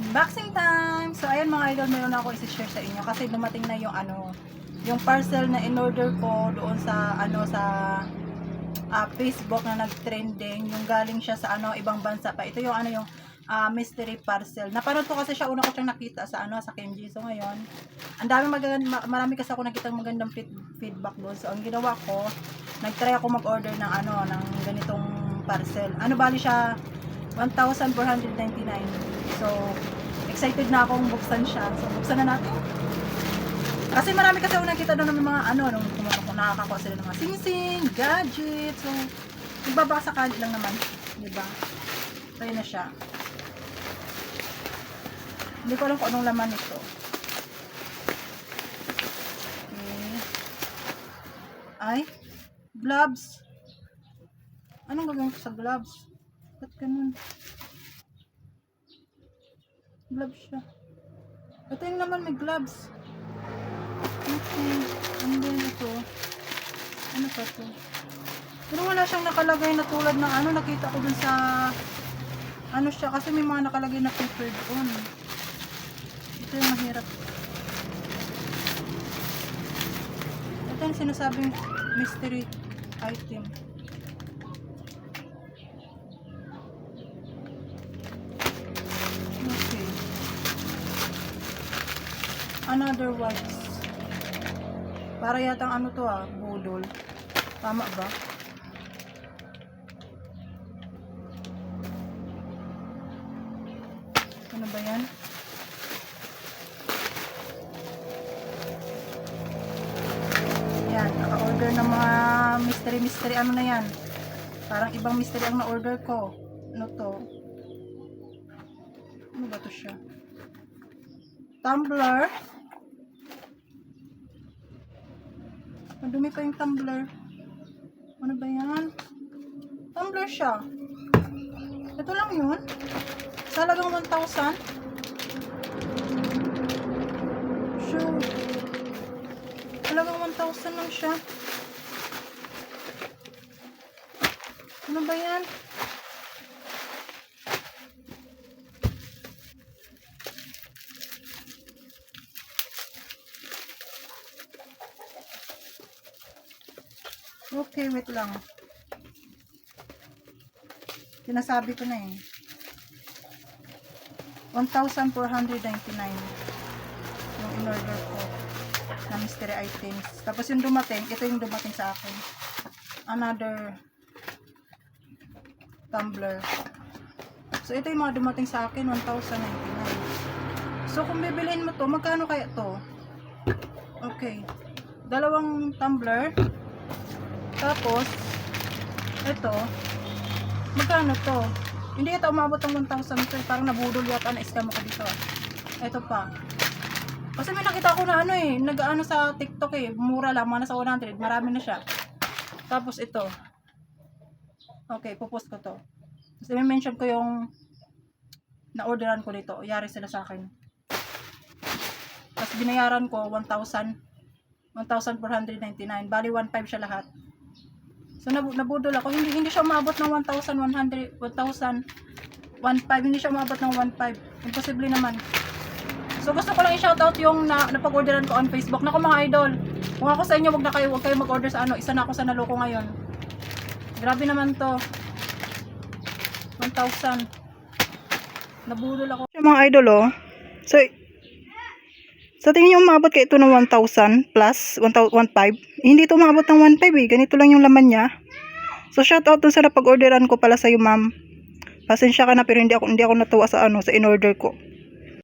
Unboxing time! So, ayan mga idol, meron ako isi-share sa inyo kasi dumating na yung yung parcel na in-order ko doon sa Facebook na nag-trending. Yung galing siya sa ibang bansa pa. Ito yung yung mystery parcel. Napanood ko kasi siya, una ko siyang nakita sa sa Kenji. So, ngayon, marami kasi ako nakitang magandang feedback doon. So, ang ginawa ko, nag-try ako mag-order ng ng ganitong parcel. Bali siya 1,499. So, excited na akong buksan siya. So, buksan na natin. Kasi marami kasi ako nakita doon ng mga nung nakakakuha sila ng mga sing-sing, gadgets. So, nagbabasakali lang naman. Diba? So, yun na siya. Hindi ko alam kung anong laman nito. Okay. Ay, gloves. Anong gagawin ko sa gloves? Ba't ganun? Gloves siya. Ito yung naman may gloves. Okay. And then ito. Ano pa to? Pero wala siyang nakalagay na tulad ng nakita ko dun sa siya. Kasi may mga nakalagay na paper doon. Ito yung mahirap. Ito yung sinasabing mystery item. Another wipes. Para yatang to budol. Tama ba? Ano ba yan? Yan, naka-order ng mga mystery na yan. Parang ibang mystery ang na-order ko. Ano to? Ano ba to siya? Tumbler. Madumi pa yung tumbler. Ano ba yan? Tumbler siya. Ito lang yun. Sa halagang 1,000. Sure. Halagang 1,000 lang siya. Ano ba yan? Okay, wait lang. Sinasabi ko na eh. 1,499 yung in-order ko na mystery items. Tapos yung dumating, ito yung dumating sa akin. Another tumbler. So, ito yung mga dumating sa akin, 1,099. So, kung bibilhin mo to, magkano kaya to? Okay. Dalawang tumbler. Tapos, ito, magkano to? Hindi ito umabot ng 1,000 to. Parang nabudol yata na scam ako dito. Ito pa. Kasi may nakita ko na nag-ano sa TikTok eh. Mura lang, mga nasa 100. Marami na siya. Tapos ito. Okay, pupost ko to. Kasi may mention ko yung na-orderan ko dito. Yari sila sa akin. Tapos binayaran ko 1,499. Bali 1,500 siya lahat. So, nabudol ako. Hindi siya umabot ng 1,100, 1,000, 1,500. Hindi siya umabot ng 1,500. Imposible naman. So, gusto ko lang i-shoutout yung napag-orderan ko on Facebook. Naku mga idol, kung ako sa inyo, huwag kayo mag-order sa isa na ako sa naloko ngayon. Grabe naman to. 1,000. Nabudol ako. Mga idol, oh. So, sa tingin nyo umabot kayo ito ng 1,000 plus 1,500. Hindi ito umabot ng 1,500 eh. Ganito lang yung laman niya. So shoutout dun sa napag-orderan ko pala sa iyo, ma'am. Pasensya ka na pero hindi ako natuwa sa sa in-order ko.